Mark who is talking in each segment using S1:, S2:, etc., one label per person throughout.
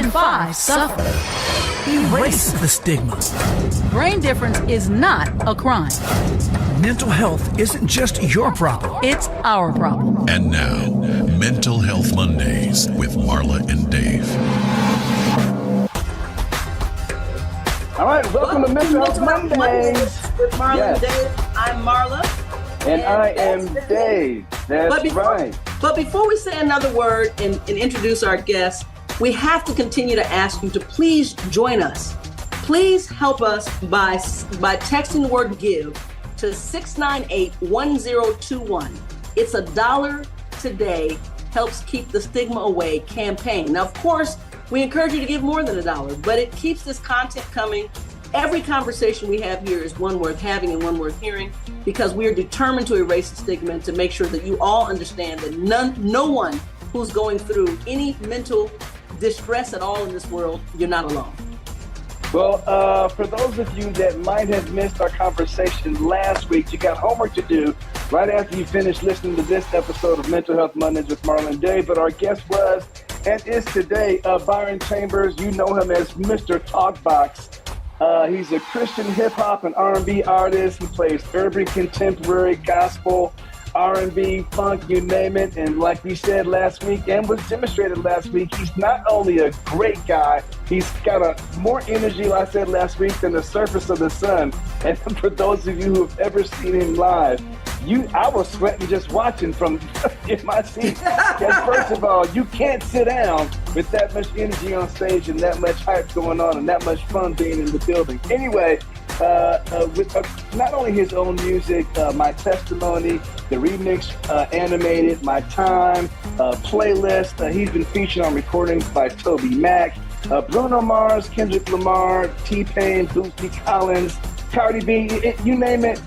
S1: in 5 suffer.
S2: Erase the stigma.
S1: Brain difference is not a crime.
S2: Mental health isn't just your problem.
S1: It's our problem.
S3: And now, Mental Health Mondays with Marla and Dave.
S4: All right, welcome to Mental Health Mondays
S5: with Marla and Dave. I'm Marla.
S4: And I am Dave. That's right.
S5: But before we say another word and introduce our guest, we have to continue to ask you to please join us. Please help us by texting the word GIVE to 698-1021. It's $1 today, helps keep the stigma away campaign. Now, of course, we encourage you to give more than $1, but it keeps this content coming. Every conversation we have here is one worth having and one worth hearing, because we are determined to erase the stigma and to make sure that you all understand that no one who's going through any mental distress at all in this world, you're not alone.
S4: Well, for those of you that might have missed our conversation last week, you got homework to do right after you finish listening to this episode of Mental Health Mondays with Marla and Dave. But our guest was and is today Byron Chambers. You know him as Mr. Talkbox. He's a Christian hip-hop and R&B artist. He plays urban, contemporary, gospel, R&B, funk, you name it. And like we said last week and was demonstrated last week, he's not only a great guy, he's got more energy, like I said last week, than the surface of the sun. And for those of you who have ever seen him live, I was sweating just watching from in my seat. Because first of all, you can't sit down with that much energy on stage and that much hype going on and that much fun being in the building. Anyway, with not only his own music, My Testimony, the remix, Animated, My Time, playlist. He's been featured on recordings by Toby Mac, Bruno Mars, Kendrick Lamar, T-Pain, Bootsy Collins, Cardi B, you name it.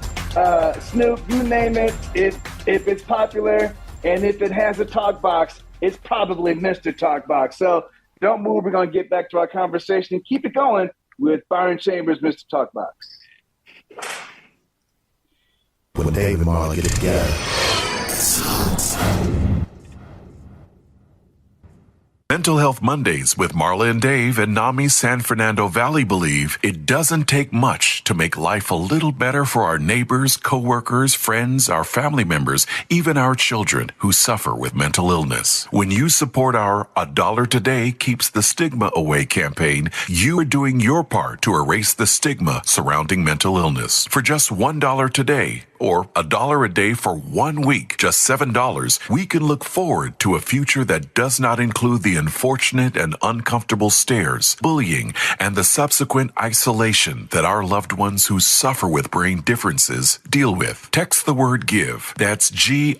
S4: Snoop, you name it. If it's popular and if it has a talk box, it's probably Mr. Talkbox. So don't move. We're going to get back to our conversation. Keep it going with Byron Chambers, Mr. Talkbox.
S6: When Dave and Marla get together.
S3: Mental Health Mondays with Marla and Dave and NAMI San Fernando Valley believe it doesn't take much to make life a little better for our neighbors, coworkers, friends, our family members, even our children who suffer with mental illness. When you support our $1 Today Keeps the Stigma Away campaign, you are doing your part to erase the stigma surrounding mental illness. For just $1 today, or $1 a day for 1 week, just $7, we can look forward to a future that does not include the unfortunate and uncomfortable stares, bullying, and the subsequent isolation that our loved ones who suffer with brain differences deal with. Text the word GIVE, that's GIVE,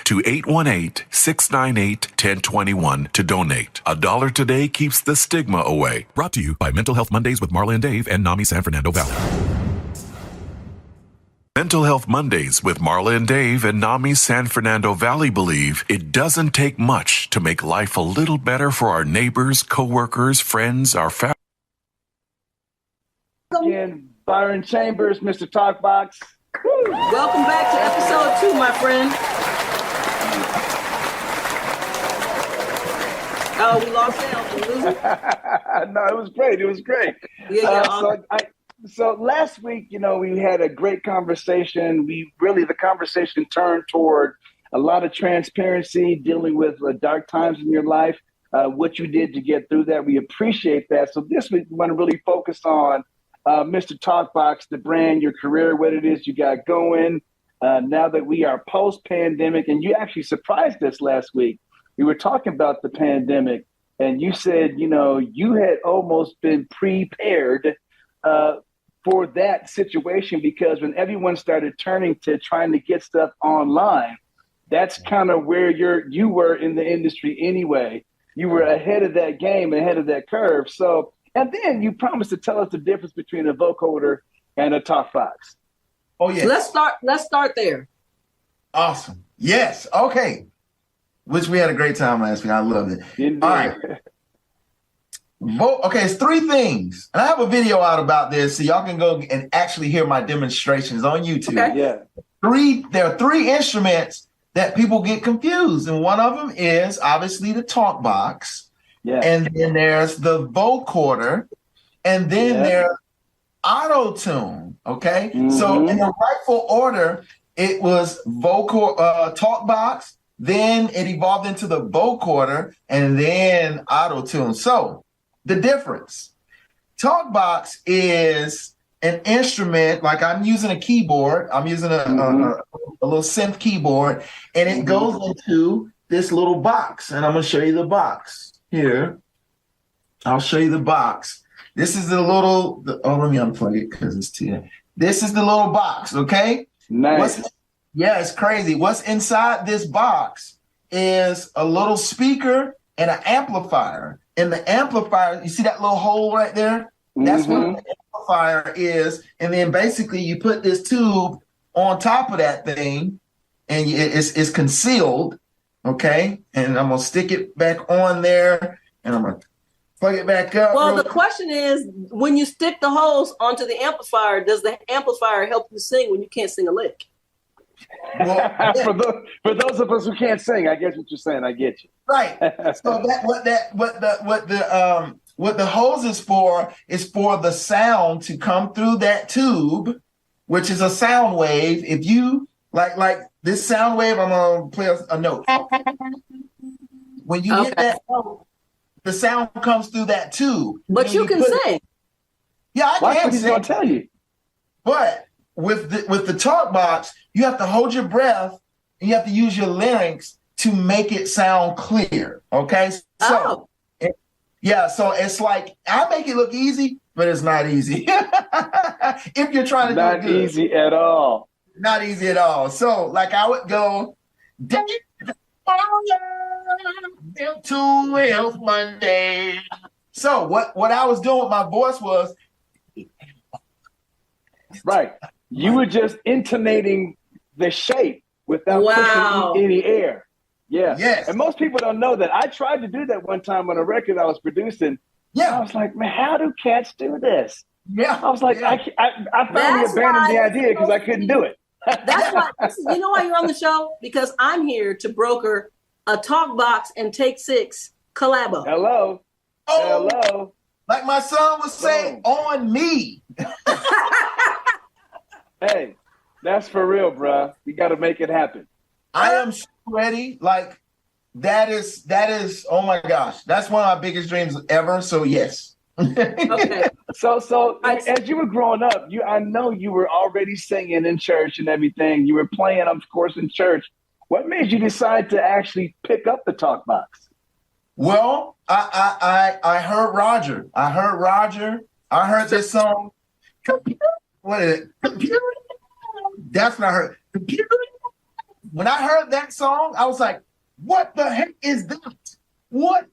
S3: to 818-698-1021 to donate. $1 today keeps the stigma away. Brought to you by Mental Health Mondays with Marla and Dave and NAMI San Fernando Valley. Mental Health Mondays with Marla and Dave and NAMI San Fernando Valley believe it doesn't take much to make life a little better for our neighbors, coworkers, friends, our family.
S4: Again, Byron Chambers, Mr. Talkbox.
S5: Welcome back to episode 2, my friend. Oh, we lost sound. Did we lose it?
S4: No, it was great. It was great. So last week, we had a great conversation. The conversation turned toward a lot of transparency, dealing with dark times in your life, what you did to get through that. We appreciate that. So this week, we want to really focus on Mr. Talkbox, the brand, your career, what it is you got going. Now that we are post-pandemic, and you actually surprised us last week. We were talking about the pandemic, and you said, you had almost been prepared for that situation, because when everyone started turning to trying to get stuff online, that's kind of where you were in the industry anyway. You were ahead of that game, ahead of that curve. So, and then you promised to tell us the difference between a vocoder and a Talkbox.
S7: Oh yeah.
S5: Let's start there.
S7: Awesome. Yes. Okay. Which we had a great time last week. I loved it.
S4: Indeed.
S7: All right. Okay, it's 3 things. And I have a video out about this, so y'all can go and actually hear my demonstrations on YouTube.
S5: Okay.
S4: Yeah.
S7: There are 3 instruments that people get confused. And one of them is obviously the Talkbox.
S4: Yeah.
S7: And then there's the vocoder, and then there's auto tune. Okay. So in the rightful order, it was vocal Talkbox, then it evolved into the vocoder, and then auto tune. So the difference: Talkbox is an instrument, like I'm using a keyboard. I'm using a little synth keyboard, and it goes into this little box. And I'm going to show you the box here. I'll show you the box. This is the little, let me unplug it because it's too. This is the little box, okay?
S4: Nice.
S7: It's crazy. What's inside this box is a little speaker and an amplifier. And the amplifier, you see that little hole right there? That's what the amplifier is. And then basically you put this tube on top of that thing, and it's concealed, okay? And I'm going to stick it back on there, and I'm going to plug it back up.
S5: Well, the question is, when you stick the holes onto the amplifier, does the amplifier help you sing when you can't sing a lick?
S7: Well,
S4: for those of us who can't sing, I get what you're saying. I get you.
S7: Right. So what the hose is for the sound to come through that tube, which is a sound wave. If you like this sound wave, I'm gonna play a note. When you hit that note, the sound comes through that tube.
S5: But you can sing.
S7: Yeah, I can
S4: He's gonna
S7: sing.
S4: tell you.
S7: But with the Talkbox, you have to hold your breath and you have to use your larynx to make it sound clear. Okay. So so it's like, I make it look easy, but it's not easy. If you're trying to do it good.
S4: Not easy at all.
S7: Not easy at all. So like I would go Mental Health Monday. So what I was doing with my voice was
S4: right. You were just intonating the shape without pushing any air. Yeah.
S7: Yes.
S4: And most people don't know that. I tried to do that one time on a record I was producing.
S7: Yeah.
S4: I was like, man, how do cats do this?
S7: Yeah.
S4: I was like, I finally abandoned the idea because I couldn't do it.
S5: That's why, you know why you're on the show? Because I'm here to broker a Talkbox and Take 6 collabo.
S4: Hello.
S7: Oh,
S4: hello.
S7: Like my son would say, on me.
S4: Hey, that's for real, bruh. You got to make it happen.
S7: I am so ready. Like that is, oh my gosh. That's one of my biggest dreams ever. So yes.
S5: Okay.
S4: So as you were growing up, I know you were already singing in church and everything. You were playing, of course, in church. What made you decide to actually pick up the Talkbox?
S7: Well, I heard Roger. I heard this song. What is it? Computer. That's what I heard. Computer. When I heard that song, I was like, what the heck is that? What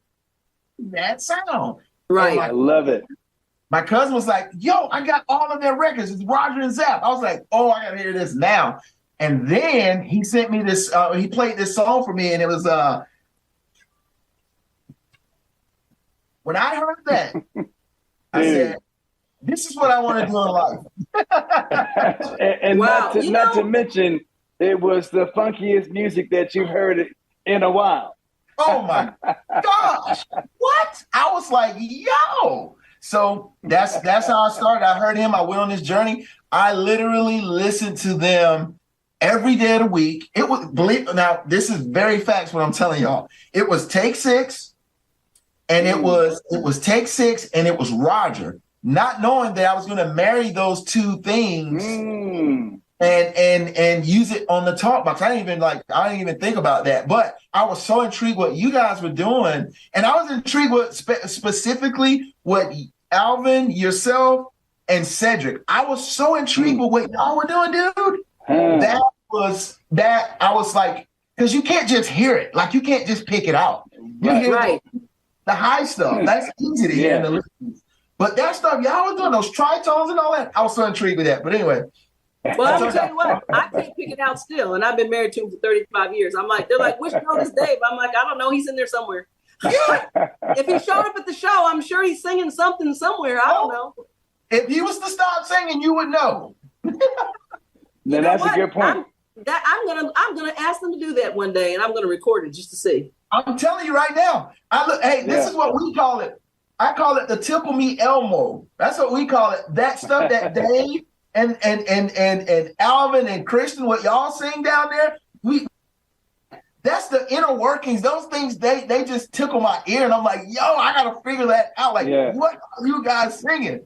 S7: that sound?
S5: Right.
S4: I love it.
S7: My cousin was like, yo, I got all of their records. It's Roger and Zapp. I was like, oh, I gotta hear this now. And then he sent me this, he played this song for me, and it was when I heard that, I said, this is what I want to do in life.
S4: and
S5: wow.
S4: not to mention, it was the funkiest music that you've heard in a while.
S7: Oh my gosh. What? I was like, yo. So that's how I started. I heard him. I went on this journey. I literally listened to them every day of the week. It was, now this is very facts what I'm telling y'all. It was Take 6, and it was Take 6, and it was Roger. Not knowing that I was going to marry those two things and use it on the Talkbox. I didn't even think about that. But I was so intrigued what you guys were doing, and I was intrigued with specifically what Alvin, yourself, and Cedric. I was so intrigued with what y'all were doing, dude. That I was like, because you can't just hear it. Like you can't just pick it out. You hear the high stuff. That's easy to hear in the listeners. But that stuff, y'all was doing those tritones and all that. I was so intrigued with that. But anyway.
S5: Well, I'm gonna tell you what, I can't pick it out still, and I've been married to him for 35 years. I'm like, they're like, which note is Dave? I'm like, I don't know, he's in there somewhere. If he showed up at the show, I'm sure he's singing something somewhere. I don't know.
S7: If he was to stop singing, you would know.
S4: Then that's a good point.
S5: I'm gonna ask them to do that one day, and I'm gonna record it just to see.
S7: I'm telling you right now. This is what we call it. I call it the tickle me Elmo. That's what we call it. That stuff that Dave and Alvin and Christian, what y'all sing down there, that's the inner workings. Those things, they just tickle my ear, and I'm like, yo, I gotta figure that out. Like, what are you guys singing?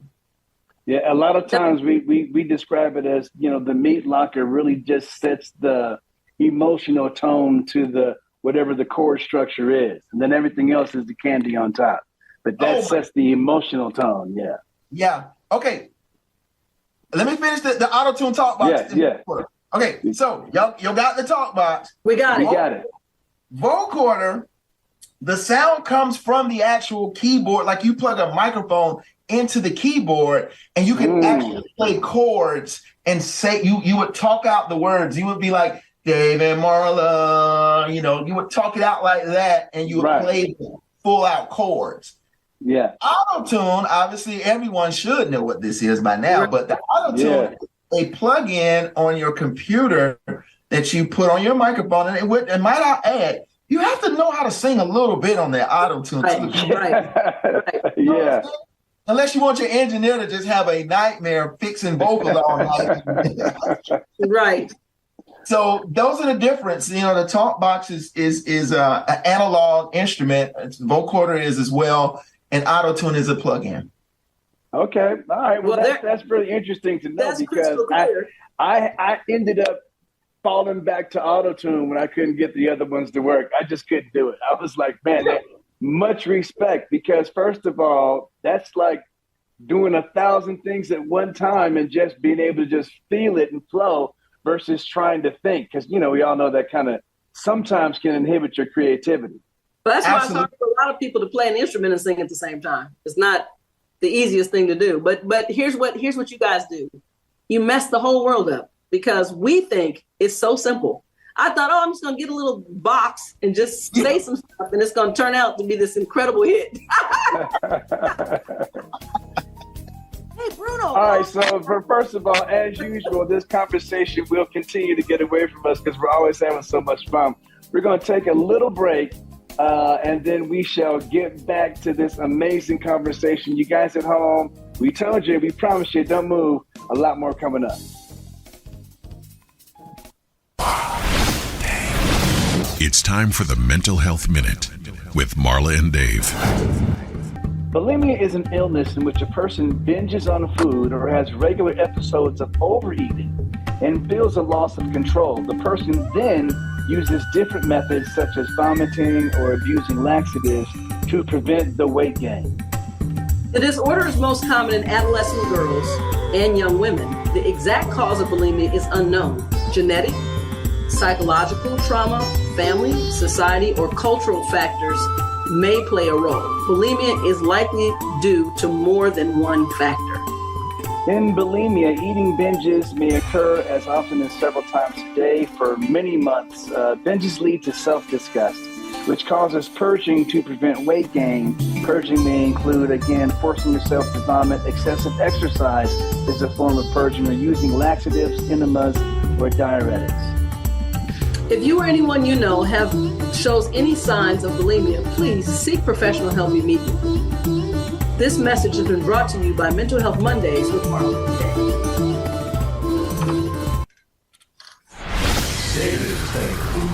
S4: Yeah, a lot of times we describe it as, the meat locker really just sets the emotional tone to the whatever the chord structure is, and then everything else is the candy on top. But that sets the emotional tone. Yeah.
S7: Yeah. Okay. Let me finish the auto-tune talk box.
S4: Yeah.
S7: Okay. So y'all got the talk box.
S5: We got
S4: it.
S7: Vocoder, the sound comes from the actual keyboard. Like you plug a microphone into the keyboard, and you can actually play chords and say you would talk out the words. You would be like Dave and Marla. You would talk it out like that, and you would play full out chords.
S4: Yeah.
S7: Auto-tune, obviously everyone should know what this is by now, but the auto-tune is a plug-in on your computer that you put on your microphone, and might I add, you have to know how to sing a little bit on that auto-tune.
S5: Right.
S4: Yeah.
S7: Unless you want your engineer to just have a nightmare fixing vocals all night.
S5: Right.
S7: So those are the difference. The Talkbox is an analog instrument. Vocoder is as well. And auto-tune is a plug-in.
S4: Okay. All right. Well, that's really interesting to know, because I ended up falling back to auto-tune when I couldn't get the other ones to work. I just couldn't do it. I was like, man, much respect, because first of all, that's like doing 1,000 things at one time and just being able to just feel it and flow versus trying to think. Because, we all know that kind of sometimes can inhibit your creativity.
S5: But that's why it's hard for a lot of people to play an instrument and sing at the same time. It's not the easiest thing to do. But here's what you guys do. You mess the whole world up, because we think it's so simple. I thought, I'm just going to get a little box and just say some stuff, and it's going to turn out to be this incredible hit. Hey, Bruno.
S4: All right. So first of all, as usual, this conversation will continue to get away from us because we're always having so much fun. We're going to take a little break. And then we shall get back to this amazing conversation. You guys at home, we told you, we promised you, don't move. A lot more coming up.
S3: It's time for the Mental Health Minute with Marla and Dave.
S4: Bulimia is an illness in which a person binges on food or has regular episodes of overeating and feels a loss of control. The person then uses different methods such as vomiting or abusing laxatives to prevent the weight gain.
S5: The disorder is most common in adolescent girls and young women. The exact cause of bulimia is unknown. Genetic, psychological trauma, family, society, or cultural factors may play a role. Bulimia is likely due to more than one factor.
S4: In bulimia, eating binges may occur as often as several times a day for many months. Binges lead to self-disgust, which causes purging to prevent weight gain. Purging may include, again, forcing yourself to vomit. Excessive exercise is a form of purging, or using laxatives, enemas, or diuretics.
S5: If you or anyone you know shows any signs of bulimia, please seek professional help immediately. This message has been brought to you by Mental Health Mondays with Marla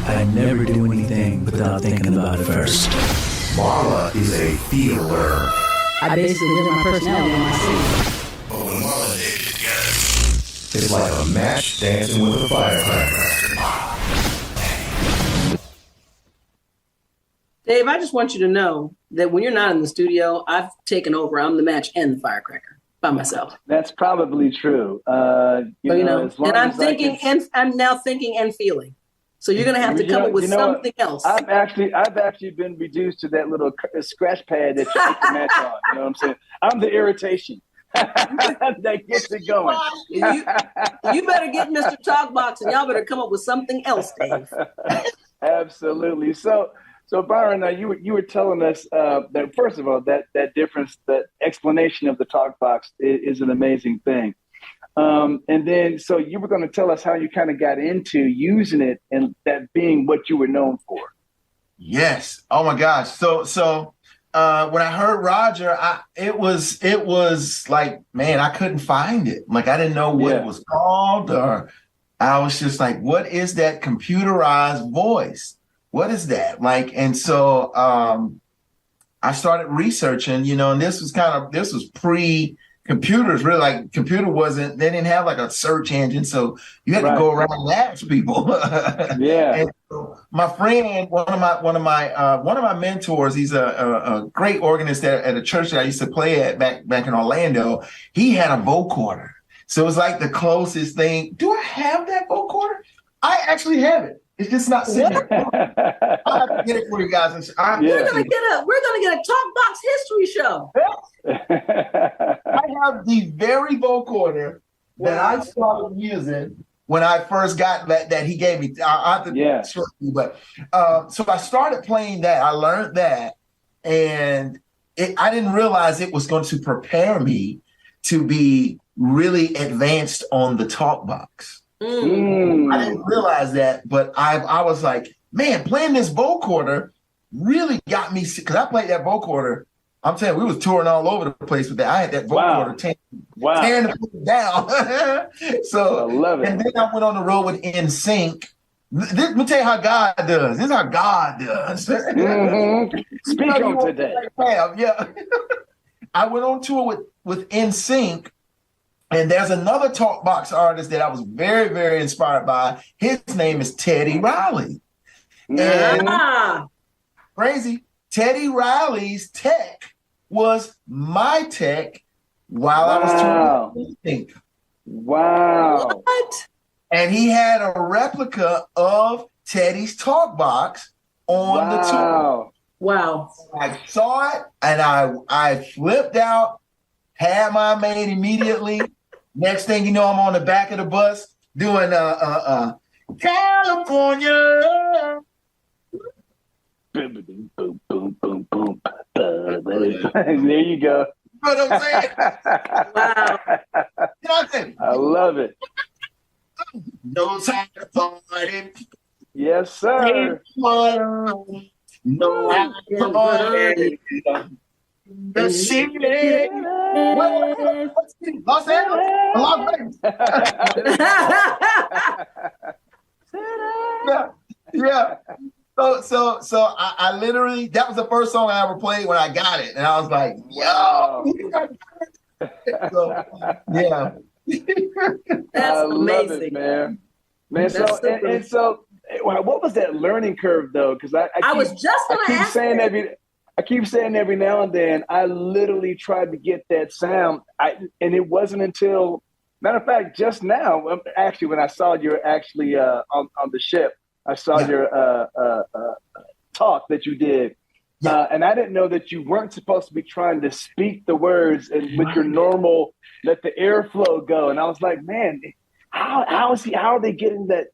S5: and
S2: I never do anything without thinking about it first.
S6: Marla is a feeler.
S1: I basically live my personality in my sleep.
S6: But when Marla and Dave get together, it's like a match dancing with a firecracker.
S5: Dave, I just want you to know that when you're not in the studio, I've taken over. I'm the match and the firecracker by myself.
S4: That's probably true. As long
S5: and I'm
S4: as
S5: thinking, and I'm now thinking and feeling. So you're going to have to come up with something else.
S4: I've actually been reduced to that little scratch pad that you put the match on. You know what I'm saying? I'm the irritation that gets it going.
S5: You better get Mr. Talkbox, and y'all better come up with something else, Dave.
S4: Absolutely. So Byron, you were telling us that, first of all, that difference, that explanation of the Talkbox is an amazing thing. And then, so you were going to tell us how you kind of got into using it and that being what you were known for.
S7: Yes. Oh my gosh. So when I heard Roger, it was like, man, I couldn't find it. Like I didn't know what it was called, or I was just like, what is that computerized voice? What is that? Like, and so I started researching, and this was pre-computers, really. Like they didn't have like a search engine, so you had to go around and ask people. And so my friend, one of my mentors, he's a great organist at a church that I used to play at back in Orlando. He had a vocoder, so it was like the closest thing. Do I have that vocoder? I actually have it. It's just not sitting there. I have to get it for you guys.
S5: We're gonna get a Talkbox history show.
S7: I have the very vocoder that I started using when I first got that he gave me. I have to show you, but so I started playing that. I learned that, and I didn't realize it was going to prepare me to be really advanced on the Talkbox. I didn't realize that, but I was like, man, playing this vocoder really got me, because I played that vocoder. I'm telling you, we was touring all over the place with that. I had that vocoder tearing the place down. So I love it. And then I went on the road with NSYNC. Let me tell you how God does. This is how God does.
S8: Speak on today.
S7: Yeah. I went on tour with NSYNC. And there's another Talkbox artist that I was very, very inspired by. His name is Teddy Riley. And crazy, Teddy Riley's tech was my tech while I was touring.
S8: Wow.
S5: What?
S7: And he had a replica of Teddy's Talkbox on the tour.
S5: Wow.
S7: I saw it and I flipped out, had mine made immediately. Next thing you know, I'm on the back of the bus doing California.
S8: Boom, boom, boom, boom, boom. There you go.
S7: You know what I'm saying?
S5: Wow.
S7: You know what I'm saying?
S8: I love it.
S7: No time to party.
S8: Yes, sir.
S7: No time to party. The city. Los Angeles? Las Vegas. Yeah. So I literally, that was the first song I ever played when I got it. And I was like, yo. So, yeah.
S5: That's
S8: love
S5: amazing.
S8: It, man.
S5: That's
S8: So what was that learning curve though? Because I
S5: was just going to ask.
S8: I keep saying every now and then, I literally tried to get that sound. And it wasn't until, matter of fact, just now, actually, when I saw you actually on the ship, I saw your talk that you did. And I didn't know that you weren't supposed to be trying to speak the words and with your normal, let the airflow go. And I was like, man, how are they getting that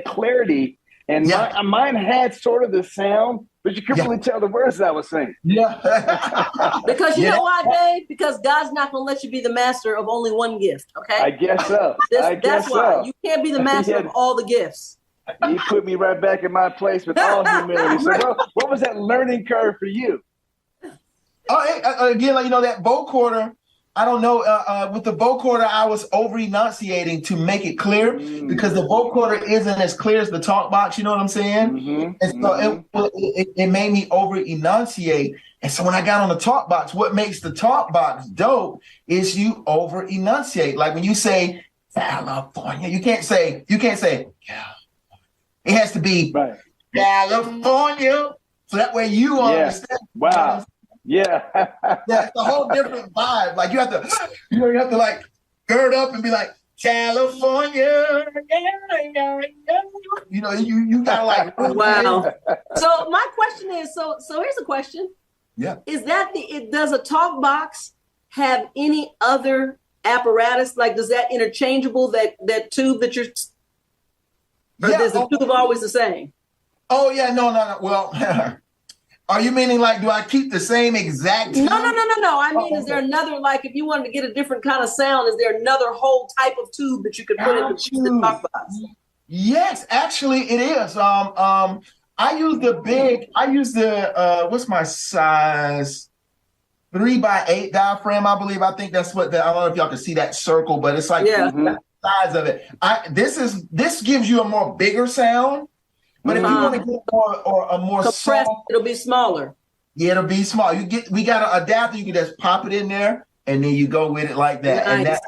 S8: clarity? And mine had sort of the sound, but you couldn't really tell the words that I was saying.
S5: Because you know why, Dave? Because God's not going to let you be the master of only one gift, okay?
S8: I guess so.
S5: That's why. You can't be the master of all the gifts.
S8: He put me right back in my place with all humility. So what was that learning curve for you?
S7: Again, that vocoder, I don't know. With the vocoder, I was over-enunciating to make it clear because the vocoder isn't as clear as the Talkbox. You know what I'm saying? And so it made me over-enunciate. And so when I got on the Talkbox, what makes the Talkbox dope is you over-enunciate. Like when you say California, you can't say California. It has to be California. So that way you understand.
S8: Wow. Yeah.
S7: It's a whole different vibe. Like you have to like gird up and be like, California. You gotta like
S5: wow. So my question is, so here's a question.
S7: Yeah.
S5: Is that does a Talkbox have any other apparatus? Like does that interchangeable, that tube that you're is the tube always the same?
S7: Oh yeah, no. Well, are you meaning like, do I keep the same exact tube?
S5: No. I mean, is there another, like if you wanted to get a different kind of sound, is there another whole type of tube that you could put in the Talkbox?
S7: Yes, actually it is. I use the what's my size? 3x8 diaphragm, I believe. I think that's what I don't know if y'all can see that circle, but it's like the size of it. This gives you a more bigger sound, but if you want to get a more
S5: compressed,
S7: soft,
S5: it'll be smaller.
S7: Yeah, it'll be small. We got an adapter. You can just pop it in there, and then you go with it like that.
S5: Nice.
S7: And that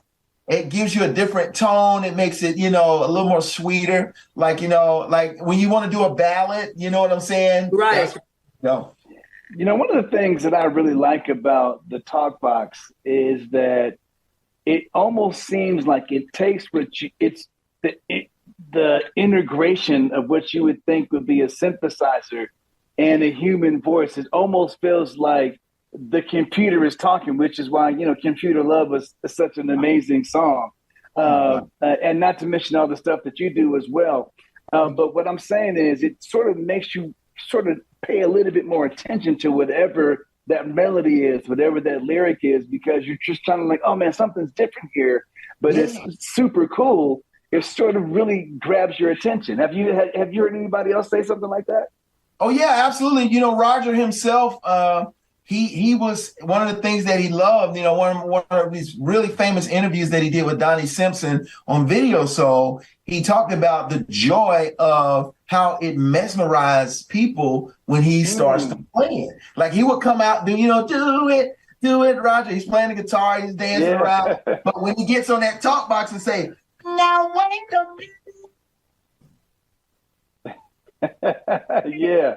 S7: it gives you a different tone. It makes it, a little more sweeter. Like, like when you want to do a ballad, you know what I'm saying?
S5: Right.
S8: One of the things that I really like about the Talkbox is that it almost seems like it takes the integration of what you would think would be a synthesizer and a human voice. It almost feels like the computer is talking, which is why, Computer Love was such an amazing song. And not to mention all the stuff that you do as well. But what I'm saying is it sort of makes you sort of pay a little bit more attention to whatever that melody is, whatever that lyric is, because you're just trying to like, oh man, something's different here, but it's super cool. It sort of really grabs your attention. Have you heard anybody else say something like that?
S7: Oh yeah, absolutely. Roger himself, he was one of the things that he loved, one of these really famous interviews that he did with Donnie Simpson on Video Soul. He talked about the joy of how it mesmerized people when he starts to play it. Like he would come out and do it, Roger. He's playing the guitar, he's dancing around. But when he gets on that talk box and say, now wait a minute.
S8: Yeah.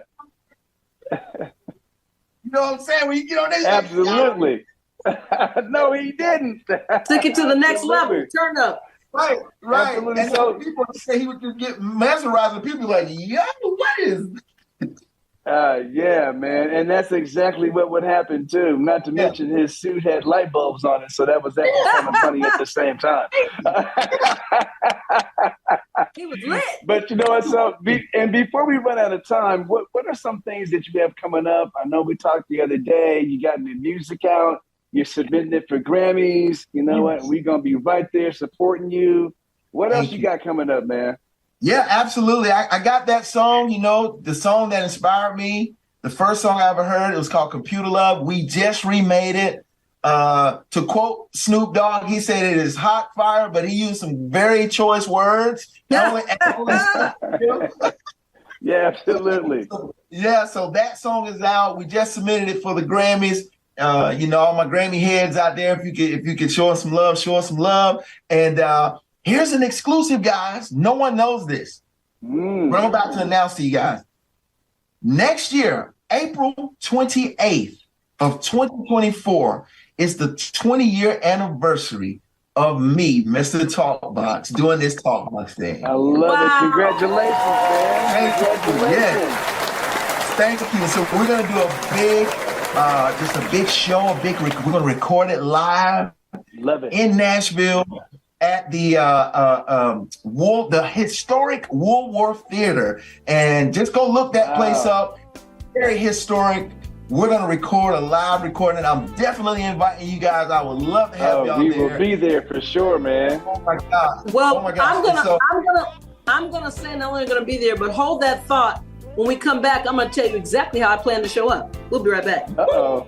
S7: You know what I'm saying? When you get on this,
S8: absolutely. No, he didn't.
S5: Took it to the next level. Turn up.
S7: Right.
S8: Absolutely.
S7: And so people say he would just get mesmerized, and people like, yo, what is this?
S8: Yeah, man. And that's exactly what would happen too. Not to mention his suit had light bulbs on it, so that was actually kind of funny at the same time.
S5: He was lit.
S8: But you know what? So, and before we run out of time, what are some things that you have coming up? I know we talked the other day. You got new music out. You're submitting it for Grammys. You know what? We're gonna be right there supporting you. What else you got coming up, man?
S7: Yeah, absolutely. I got that song, the song that inspired me. The first song I ever heard, it was called Computer Love. We just remade it. To quote Snoop Dogg, he said it is hot fire, but he used some very choice words.
S8: Yeah, absolutely.
S7: So that song is out. We just submitted it for the Grammys. All my Grammy heads out there, if you could show us some love. And here's an exclusive, guys. No one knows this. But I'm about to announce to you guys. Next year, April 28th of 2024, is the 20-year anniversary of me, Mr. Talkbox, doing this Talkbox thing.
S8: I love it. Congratulations, man. Congratulations.
S7: Thank you. So we're going to do just a big show, we're going to record it live.
S8: Love it.
S7: In Nashville at the historic Woolworth Theater. And just go look that place up. Very historic. We're going to record a live recording. I'm definitely inviting you guys. I would love to have y'all there.
S8: We will be there for sure, man.
S7: Oh my God.
S5: Well, I'm gonna say not only gonna be there, but hold that thought. When we come back, I'm gonna tell you exactly how I plan to show up. We'll be right back.
S8: Uh-oh.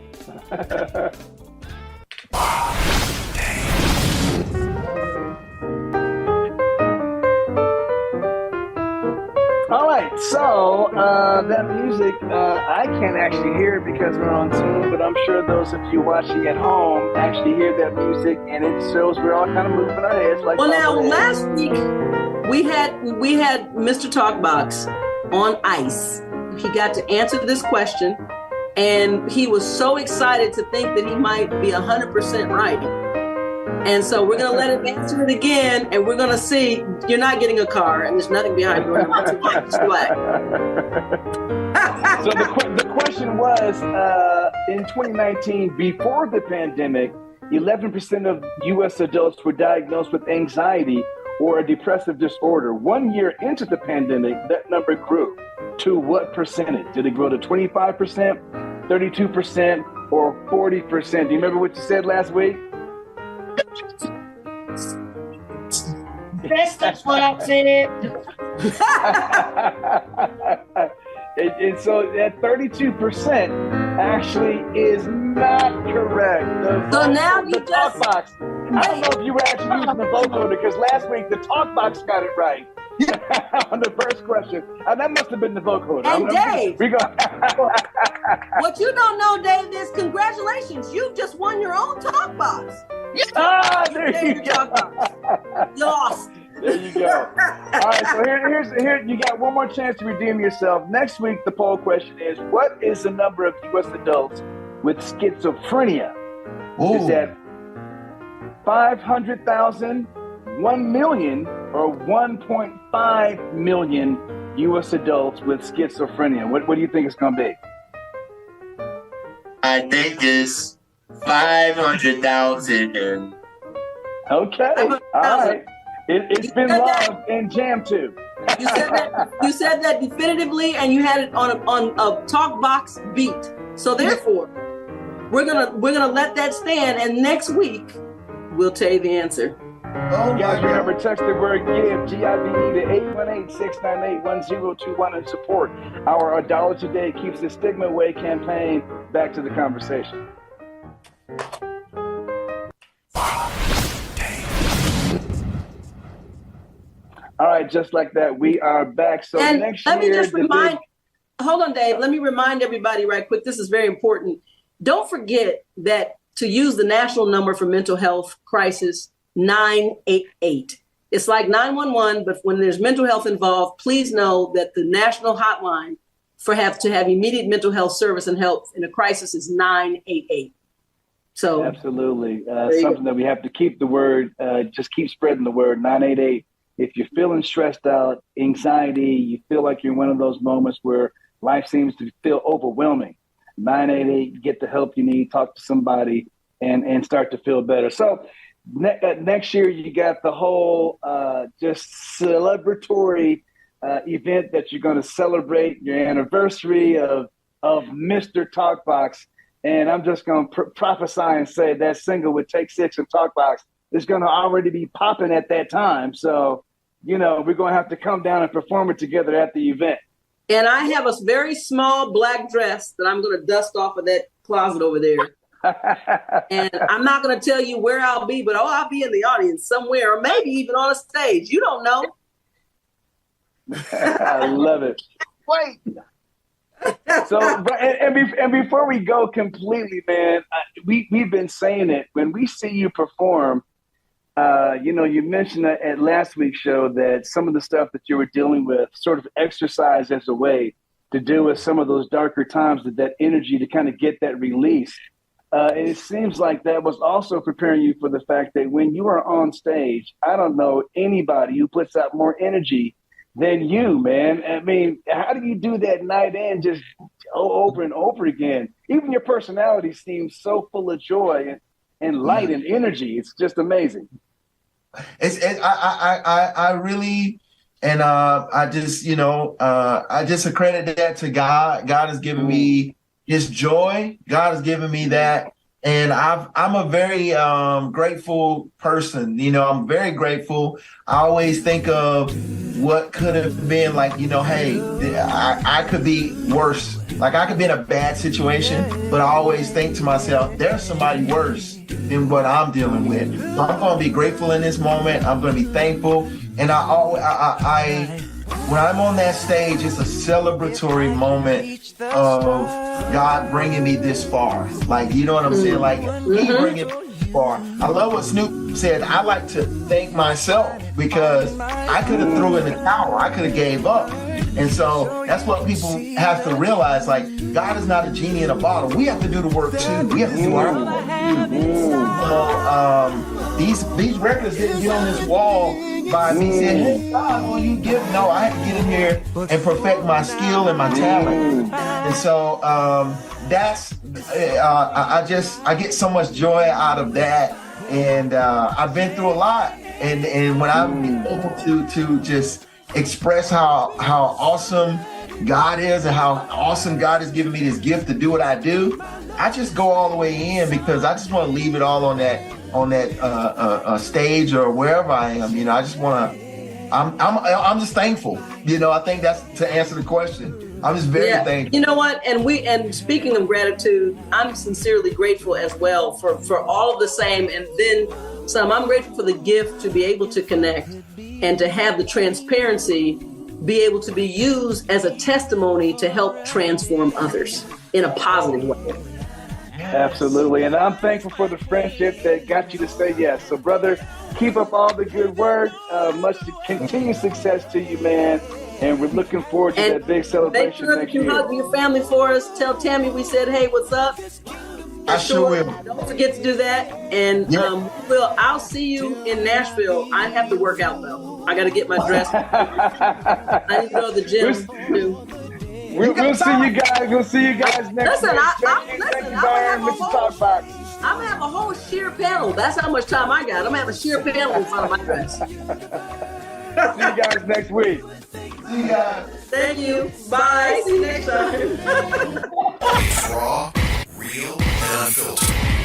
S8: All right, so that music, I can't actually hear it because we're on Zoom, but I'm sure those of you watching at home actually hear that music, and it shows we're all kind of moving our heads. Like,
S5: well, now last week we had Mr. Talkbox on ice. He got to answer this question, and he was so excited to think that he might be 100% right. And so we're going to let him answer it again, and we're going to see. You're not getting a car, and there's nothing behind you. It's black.
S8: So the question was, in 2019, before the pandemic, 11% of U.S. adults were diagnosed with anxiety or a depressive disorder. 1 year into the pandemic, that number grew to what percentage? Did it grow to 25%, 32%, or 40%? Do you remember what you said last week?
S1: That's what I said.
S4: So that 32% actually is not correct.
S5: So now you
S4: the
S5: just
S4: Talkbox. I don't know if you were actually using the vocoder because last week the Talkbox got it right on the first question. That must have been the vocoder.
S5: And Dave,
S4: we go.
S5: what you don't know, Dave, is congratulations. You've just won your own Talkbox.
S4: There you go.
S5: Lost.
S4: There you go. All right, so here you got one more chance to redeem yourself. Next week, the poll question is: what is the number of U.S. adults with schizophrenia?
S7: Ooh.
S4: Is that 500,000, 1 million, or 1.5 million U.S. adults with schizophrenia? What do you think it's going to be?
S9: I think it's 500,000.
S4: Okay, all right. It's been long and jammed too.
S5: You said that definitively, and you had it on a Talkbox beat. So therefore, we're gonna let that stand, and next week we'll tell you the answer.
S4: Oh, guys, remember, text the word GIVE, G-I-V-E, to 818-698-1021 and support our $1 a Day Keeps the Stigma Away campaign. Back to the conversation. All right, just like that, we are back. So
S5: and
S4: next
S5: let
S4: year,
S5: me just hold on, Dave. Let me remind everybody right quick. This is very important. Don't forget that to use the national number for mental health crisis, 988. It's like 911, but when there's mental health involved, please know that the national hotline to have immediate mental health service and help in a crisis is 988. So
S4: absolutely, something that we have to keep the word. Just keep spreading the word. 988. If you're feeling stressed out, anxiety, you feel like you're in one of those moments where life seems to feel overwhelming, 988, get the help you need, talk to somebody, and start to feel better. So next year, you got the whole just celebratory event that you're going to celebrate your anniversary of Mr. Talkbox. And I'm just going to prophesy and say that single with Take 6 and Talkbox is going to already be popping at that time. So, we're going to have to come down and perform it together at the event.
S5: And I have a very small black dress that I'm going to dust off of that closet over there. And I'm not going to tell you where I'll be, but I'll be in the audience somewhere, or maybe even on a stage. You don't know.
S4: I love it.
S7: Wait.
S4: So, and before we go completely, man, we've been saying it. When we see you perform, you mentioned at last week's show that some of the stuff that you were dealing with sort of exercise as a way to deal with some of those darker times, that energy to kind of get that release. And it seems like that was also preparing you for the fact that when you are on stage, I don't know anybody who puts out more energy than you, man. I mean, how do you do that night in just over and over again? Even your personality seems so full of joy and light and energy. It's just amazing.
S7: I really, and I just accredit that to God. God has given me His joy. God has given me that. And I'm a very grateful person. I'm very grateful. I always think of what could have been like, hey, I could be worse. Like I could be in a bad situation, but I always think to myself, there's somebody worse than what I'm dealing with. So I'm going to be grateful in this moment. I'm going to be thankful. And when I'm on that stage, it's a celebratory moment of God bringing me this far. Like, you know what I'm saying? Like, He bringing me this far. I love what Snoop said. I like to thank myself because I could have threw in the towel. I could have gave up. And so that's what people have to realize. Like, God is not a genie in a bottle. We have to do the work too. We have to do our work too. These records didn't get on this wall by me saying, hey, God, will you give? No, I had to get in here and perfect my skill and my talent. And so I get so much joy out of that. And I've been through a lot. And when I'm able to just express how awesome God is and how awesome God has given me this gift to do what I do, I just go all the way in because I just want to leave it all on that stage or wherever I am. I just want to. I'm just thankful. I think that's to answer the question. I'm just very thankful.
S5: You know what? And speaking of gratitude, I'm sincerely grateful as well for all of the same, and then some. I'm grateful for the gift to be able to connect and to have the transparency be able to be used as a testimony to help transform others in a positive way.
S8: Absolutely. And I'm thankful for the friendship that got you to say yes. So, brother, keep up all the good work. Much continued success to you, man. And we're looking forward to that big celebration
S5: next year. Make sure that you hug your family for us. Tell Tammy we said, hey, what's up?
S7: I sure will.
S5: Don't forget to do that. And I'll see you in Nashville. I have to work out, though. I got to get my dress. I need to go to the gym, too.
S8: We'll see you guys. We'll see you guys next week.
S5: Thank you, Byron, Mr.
S8: Talkbox.
S5: I'm going to have a whole sheer panel. That's how much time I got. I'm going to have a sheer panel in front of my dress.
S8: See you guys next week.
S7: See you guys.
S5: Thank you. Bye. See you next time.
S6: Raw, real, and unfiltered.